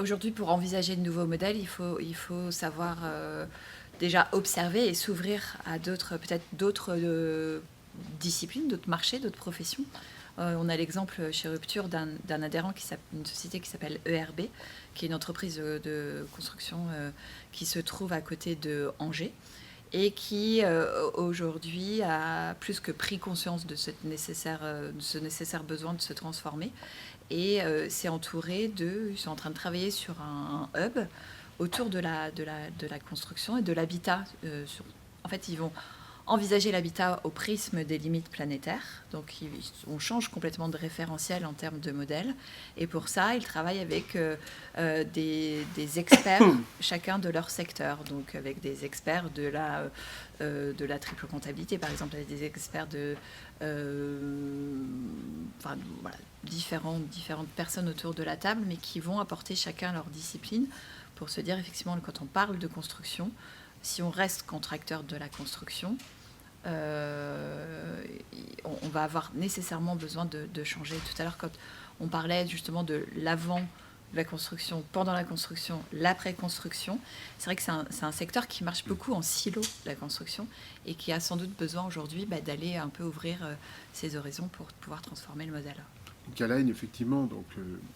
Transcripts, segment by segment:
Aujourd'hui, pour envisager de nouveaux modèles, il faut savoir déjà observer et s'ouvrir à peut-être d'autres disciplines, d'autres marchés, d'autres professions. On a l'exemple chez Rupture d'un adhérent, une société qui s'appelle ERB, qui est une entreprise de construction qui se trouve à côté de Angers et qui aujourd'hui a plus que pris conscience de ce nécessaire besoin de se transformer et c'est entouré ils sont en train de travailler sur un hub autour de la construction et de l'habitat. En fait, ils vont envisager l'habitat au prisme des limites planétaires. Donc, on change complètement de référentiel en termes de modèle. Et pour ça, ils travaillent avec des experts, chacun de leur secteur. Donc, avec des experts de la triple comptabilité, par exemple, avec des experts voilà, différentes personnes autour de la table, mais qui vont apporter chacun leur discipline pour se dire, effectivement, quand on parle de construction, si on reste contracteur de la construction, on va avoir nécessairement besoin de changer. Tout à l'heure, quand on parlait justement de l'avant de la construction, pendant la construction, l'après-construction, c'est vrai que c'est un secteur qui marche beaucoup en silo, la construction, et qui a sans doute besoin aujourd'hui d'aller un peu ouvrir ses horizons pour pouvoir transformer le modèle. Calain, effectivement, donc,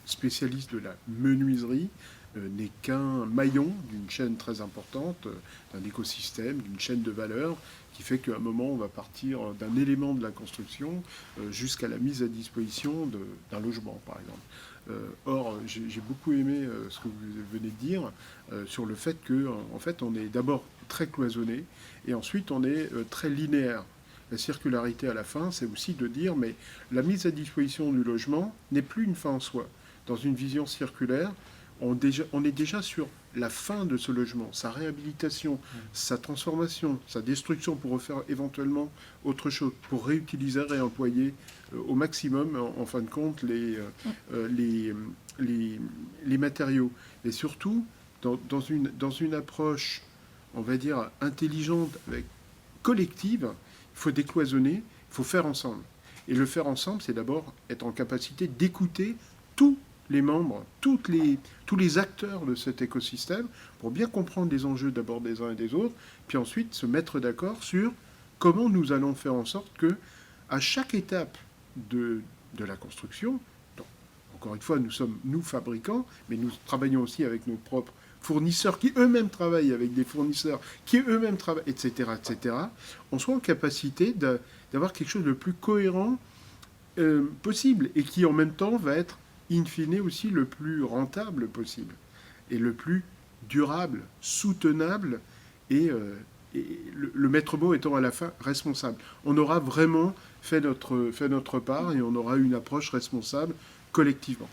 spécialiste de la menuiserie, n'est qu'un maillon d'une chaîne très importante, d'un écosystème, d'une chaîne de valeur, qui fait qu'à un moment, on va partir d'un élément de la construction jusqu'à la mise à disposition d'un logement, par exemple. Or, j'ai beaucoup aimé ce que vous venez de dire sur le fait qu'en fait, on est d'abord très cloisonné et ensuite on est très linéaire. La circularité à la fin, c'est aussi de dire, mais la mise à disposition du logement n'est plus une fin en soi. Dans une vision circulaire, on est déjà sur la fin de ce logement, sa réhabilitation, sa transformation, sa destruction pour refaire éventuellement autre chose, pour réutiliser, réemployer au maximum, en fin de compte, les matériaux. Et surtout, dans une approche, on va dire, intelligente, collective, il faut décloisonner, il faut faire ensemble. Et le faire ensemble, c'est d'abord être en capacité d'écouter tous les membres, tous les acteurs de cet écosystème, pour bien comprendre les enjeux d'abord des uns et des autres, puis ensuite se mettre d'accord sur comment nous allons faire en sorte que, à chaque étape de la construction, donc, encore une fois, nous sommes, nous, fabricants, mais nous travaillons aussi avec nos propres fournisseurs qui eux-mêmes travaillent avec des fournisseurs qui eux-mêmes travaillent, etc., on soit en capacité d'avoir quelque chose de plus cohérent possible et qui en même temps va être in fine aussi le plus rentable possible et le plus durable, soutenable et le maître mot étant à la fin responsable. On aura vraiment fait notre part et on aura une approche responsable collectivement.